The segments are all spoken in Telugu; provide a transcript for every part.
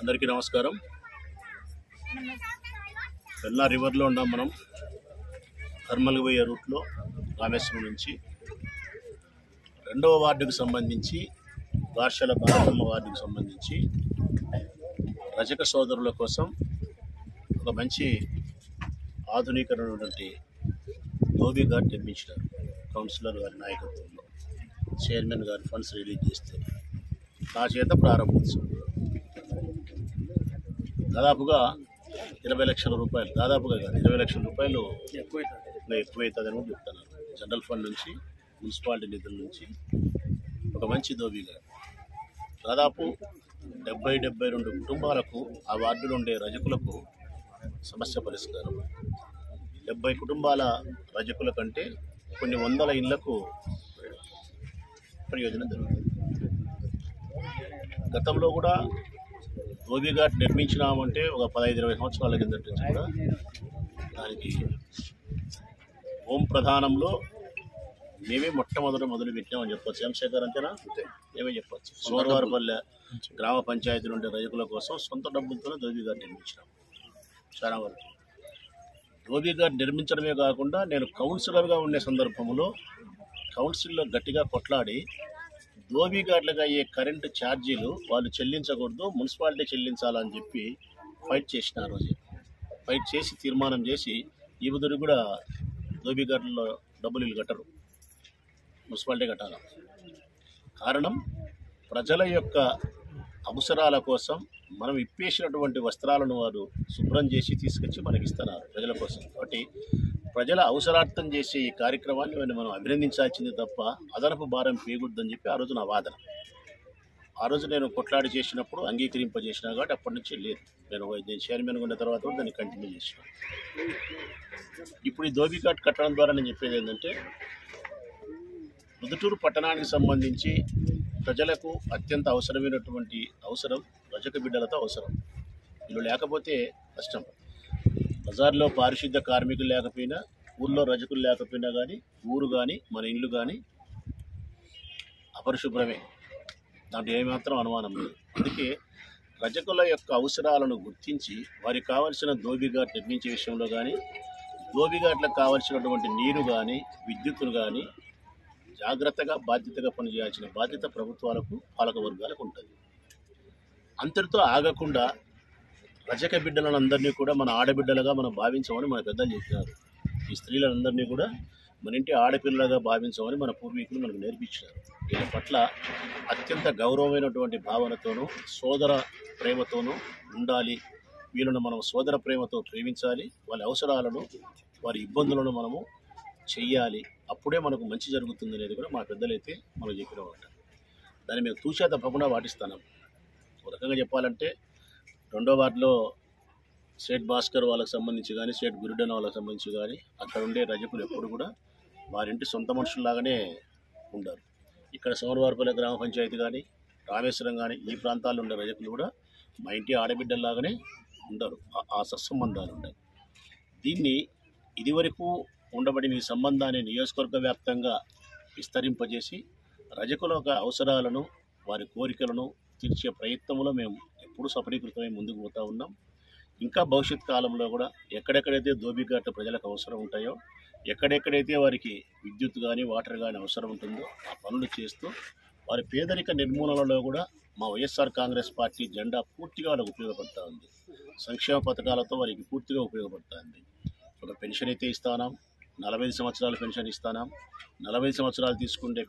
అందరికీ నమస్కారం. పెన్నా రివర్లో ఉన్నాం మనం. కర్మల్కి పోయే రూట్లో రామేశ్వరం నుంచి 2వ వార్డుకు సంబంధించి గార్షల భారతమ్మ వార్డుకు సంబంధించి రజక సోదరుల కోసం ఒక మంచి ఆధునీకరణటువంటి ధోబీ ఘాట్ నిర్మించినారు. కౌన్సిలర్ గారి నాయకత్వంలో చైర్మన్ గారి ఫండ్స్ రిలీజ్ చేస్తే నా చేత ప్రారంభోత్సవం. దాదాపుగా 20 లక్షల రూపాయలు, దాదాపుగా 20 లక్షల రూపాయలు ఎక్కువైతుందని కూడా చెప్తున్నారు. జనరల్ ఫండ్ నుంచి, మున్సిపాలిటీ నిధుల నుంచి ఒక మంచి ధోబీ ఘాట్. దాదాపు 72 కుటుంబాలకు, ఆ వార్డులో ఉండే రజకులకు సమస్య పరిష్కారం. 70 కుటుంబాల రజకుల కంటే కొన్ని వందల ఇళ్లకు ప్రయోజనం జరుగుతుంది. గతంలో కూడా ధోబీ ఘాట్ నిర్మించినామంటే ఒక 15-20 సంవత్సరాల కిందటి నుంచి కూడా దానికి హోం ప్రధానంలో మేమే మొదలు పెట్టామని చెప్పచ్చు. శంశేఖర్ అంతేనా? మేమే చెప్పచ్చు. సోమవారపల్లె గ్రామ పంచాయతీ నుండి రజకుల కోసం సొంత డబ్బులతోనే ధోబీ ఘాట్ నిర్మించినాం. చాలా వరకు ధోబీ ఘాట్ నిర్మించడమే కాకుండా నేను కౌన్సిలర్గా ఉండే సందర్భంలో కౌన్సిల్లో గట్టిగా కొట్లాడి ధోబీ ఘాట్లకు అయ్యే కరెంటు ఛార్జీలు వాళ్ళు చెల్లించకూడదు, మున్సిపాలిటీ చెల్లించాలని చెప్పి ఫైట్ చేసిన. ఆ రోజు ఫైట్ చేసి తీర్మానం చేసి ఈ బుధుడు కూడా ధోబీ ఘాట్లలో డబ్బులు వీళ్ళు కట్టరు, మున్సిపాలిటీ కట్టాలి. కారణం ప్రజల యొక్క అవసరాల కోసం మనం ఇప్పేసినటువంటి వస్త్రాలను వారు శుభ్రం చేసి తీసుకొచ్చి మనకి ఇస్తున్నారు ప్రజల కోసం. కాబట్టి ప్రజల అవసరార్థం చేసే ఈ కార్యక్రమాన్ని మనం అభినందించాల్సింది తప్ప అదనపు భారం పేయకూడదని చెప్పి ఆ రోజు నా వాదన. ఆ రోజు నేను కొట్లాడి చేసినప్పుడు అంగీకరింపజేసినా కాబట్టి అప్పటి నుంచి లేదు. నేను చైర్మన్గా ఉన్న తర్వాత కూడా దాన్ని కంటిన్యూ చేసిన. ఇప్పుడు ఈ ధోబీ ఘాట్ కట్టడం ద్వారా నేను చెప్పేది ఏంటంటే, ముదుటూరు పట్టణానికి సంబంధించి ప్రజలకు అత్యంత అవసరమైనటువంటి అవసరం రజక బిడ్డలతో అవసరం. వీళ్ళు లేకపోతే కష్టం. బజార్లో పారిశుద్ధ్య కార్మికులు లేకపోయినా, ఊళ్ళో రజకులు లేకపోయినా కానీ ఊరు కానీ మన ఇల్లు కానీ అపరిశుభ్రమే, దాంట్లో ఏమాత్రం అనుమానం లేదు. అందుకే రజకుల యొక్క అవసరాలను గుర్తించి వారికి కావాల్సిన ధోబీ ఘాట్ నిర్మించే విషయంలో కానీ, ధోబీ ఘాట్లకు కావాల్సినటువంటి నీరు కానీ, విద్యుత్తును కానీ జాగ్రత్తగా బాధ్యతగా పనిచేయాల్సిన బాధ్యత ప్రభుత్వాలకు, పాలక వర్గాలకు ఉంటుంది. అంతటితో ఆగకుండా రజక బిడ్డలను అందరినీ కూడా మన ఆడబిడ్డలుగా మనం భావించమని మన పెద్దలు చెప్పినారు. ఈ స్త్రీలందరినీ కూడా మన ఇంటి ఆడపిల్లలుగా భావించమని మన పూర్వీకులు మనకు నేర్పించారు. వీళ్ళ పట్ల అత్యంత గౌరవమైనటువంటి భావనతోనూ సోదర ప్రేమతోనూ ఉండాలి. వీళ్ళను మనం సోదర ప్రేమతో ప్రేమించాలి. వాళ్ళ అవసరాలను, వారి ఇబ్బందులను మనము చెయ్యాలి. అప్పుడే మనకు మంచి జరుగుతుంది అనేది కూడా మా పెద్దలైతే మనకు చెప్పిన మాట. దాన్ని మేము తూచా తప్పకుండా పాటిస్తున్నాం. ఒక రకంగా చెప్పాలంటే 2వ వార్డులో సేట్ భాస్కర్ వాళ్ళకి సంబంధించి కానీ, సేట్ గురుడన్ వాళ్ళకి సంబంధించి కానీ అక్కడ ఉండే రజకులు ఎప్పుడు కూడా వారింటి సొంత మనుషుల్లాగానే ఉంటారు. ఇక్కడ సోమవారపల్లె గ్రామ పంచాయతీ కానీ, రామేశ్వరం కానీ ఈ ప్రాంతాల్లో ఉండే రజకులు కూడా మా ఇంటి ఆడబిడ్డల్లాగానే ఉంటారు. ఆ సత్సంబంధాలు ఉంటాయి. దీన్ని ఇదివరకు ఉండబడిన ఈ సంబంధాన్ని నియోజకవర్గ వ్యాప్తంగా విస్తరింపజేసి రజకుల అవసరాలను, వారి కోరికలను తీర్చే ప్రయత్నంలో మేము ఎప్పుడూ సఫలీకృతమై ముందుకు పోతూ ఉన్నాం. ఇంకా భవిష్యత్ కాలంలో కూడా ఎక్కడెక్కడైతే ధోబీ ఘాట్ ప్రజలకు అవసరం ఉంటాయో, ఎక్కడెక్కడైతే వారికి విద్యుత్ కానీ, వాటర్ కానీ అవసరం ఉంటుందో ఆ పనులు చేస్తూ వారి పేదరిక నిర్మూలనలో కూడా మా వైఎస్ఆర్ కాంగ్రెస్ పార్టీ జెండా పూర్తిగా వాళ్ళకు ఉపయోగపడుతూ ఉంది. సంక్షేమ పథకాలతో వారికి పూర్తిగా ఉపయోగపడుతుంది. ఒక పెన్షన్ అయితే ఇస్తున్నాం, 45 సంవత్సరాల పెన్షన్ ఇస్తున్నాం. 40 సంవత్సరాలు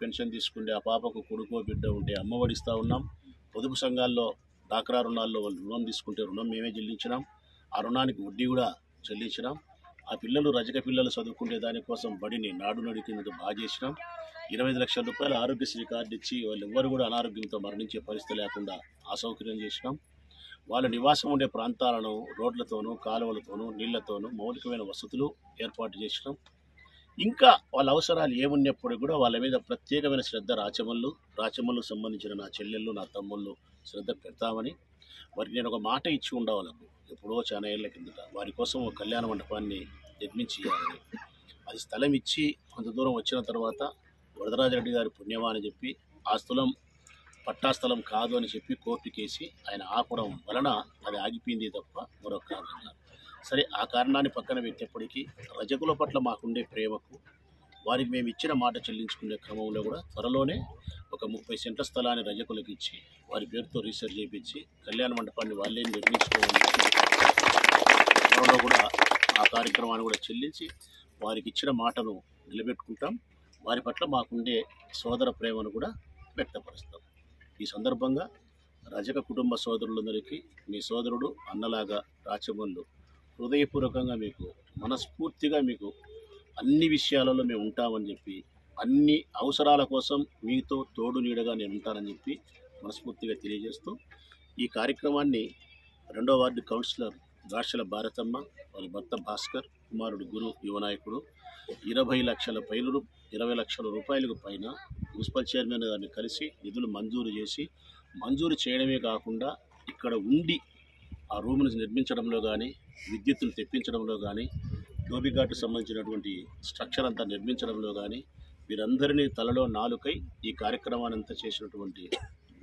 పెన్షన్ తీసుకుంటే ఆ పాపకు కొడుకో బిడ్డ ఉంటే అమ్మఒడి ఇస్తూ ఉన్నాం. పొదుపు సంఘాల్లో డాక్రా రుణాల్లో వాళ్ళు రుణం తీసుకుంటే రుణం మేమే చెల్లించినాం. ఆ రుణానికి వడ్డీ కూడా చెల్లించినాం. ఆ పిల్లలు రజక పిల్లలు చదువుకుంటే దానికోసం బడిని నాడు నడి కిందకు బాగా చేసినాం. 25 లక్షల రూపాయల ఆరోగ్యశ్రీ కార్డు ఇచ్చి వాళ్ళు ఎవ్వరు కూడా అనారోగ్యంతో మరణించే పరిస్థితి లేకుండా అసౌకర్యం చేసినాం. వాళ్ళ నివాసం ఉండే ప్రాంతాలను రోడ్లతోనూ కాలువలతోనూ నీళ్లతోనూ మౌలికమైన వసతులు ఏర్పాటు చేసినాం. ఇంకా వాళ్ళ అవసరాలు ఏమున్నప్పుడు కూడా వాళ్ళ మీద ప్రత్యేకమైన శ్రద్ధ రాచమల్లు సంబంధించిన నా చెల్లెళ్ళు నా తమ్ముళ్ళు శ్రద్ధ పెడతామని వారికి నేను ఒక మాట ఇచ్చి ఉండవాళ్ళకు ఎప్పుడో చాలా ఏళ్ల కిందట వారి కోసం ఒక కళ్యాణ మండపాన్ని నిర్మించి ఇవ్వాలని. అది స్థలం ఇచ్చి కొంత దూరం వచ్చిన తర్వాత వరదరాజరెడ్డి గారి పుణ్యమా అని చెప్పి ఆ స్థలం పట్టాస్థలం కాదు అని చెప్పి కోర్టు కేసి ఆయన ఆపడం వలన అది ఆగిపోయింది తప్ప మరొక కారణంగా. సరే, ఆ కారణాన్ని పక్కన పెట్టేప్పటికీ రజకుల పట్ల మాకుండే ప్రేమకు వారికి మేము ఇచ్చిన మాట చెల్లించుకునే క్రమంలో కూడా త్వరలోనే ఒక 30 సెంట్ల స్థలాన్ని రజకులకు ఇచ్చి వారి పేరుతో రీసెర్చ్ చేయించి కళ్యాణ మండపాన్ని వాళ్ళే నిర్మించుకోవాలని త్వరలో కూడా ఆ కార్యక్రమాన్ని కూడా చెల్లించి వారికి ఇచ్చిన మాటను నిలబెట్టుకుంటాం. వారి పట్ల మాకుండే సోదర ప్రేమను కూడా వ్యక్తపరుస్తాం. ఈ సందర్భంగా రజక కుటుంబ సోదరులందరికీ మీ సోదరుడు అన్నలాగా రాచమల్లు హృదయపూర్వకంగా మీకు మనస్ఫూర్తిగా మీకు అన్ని విషయాలలో మేము ఉంటామని చెప్పి, అన్ని అవసరాల కోసం మీతో తోడు నీడగా నేను ఉంటానని చెప్పి మనస్ఫూర్తిగా తెలియజేస్తూ ఈ కార్యక్రమాన్ని 2వ వార్డు కౌన్సిలర్ గాడ్షల భారతమ్మ, వారి భర్త భాస్కర్, కుమారుడు గురు యువనాయకుడు 20 లక్షల రూపాయలకు పైన మున్సిపల్ చైర్మన్ గారిని కలిసి నిధులు మంజూరు చేయడమే కాకుండా ఇక్కడ ఉండి ఆ రూమును నిర్మించడంలో కానీ, విద్యుత్తును తెప్పించడంలో కానీ, ధోబిఘాట్కు సంబంధించినటువంటి స్ట్రక్చర్ అంతా నిర్మించడంలో కానీ వీరందరినీ తలలో నాలుకై ఈ కార్యక్రమాన్ని అంతా చేసినటువంటి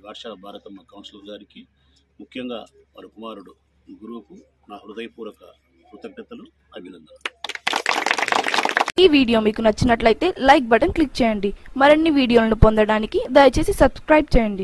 గాడ్షల భారతమ్మ కౌన్సిలర్ గారికి, ముఖ్యంగా వారి కుమారుడు గురువుకు నా హృదయపూర్వక కృతజ్ఞతలు, అభినందనలు. ఈ వీడియో మీకు నచ్చినట్లయితే లైక్ బటన్ క్లిక్ చేయండి. మరిన్ని వీడియోలను పొందడానికి దయచేసి సబ్స్క్రైబ్ చేయండి.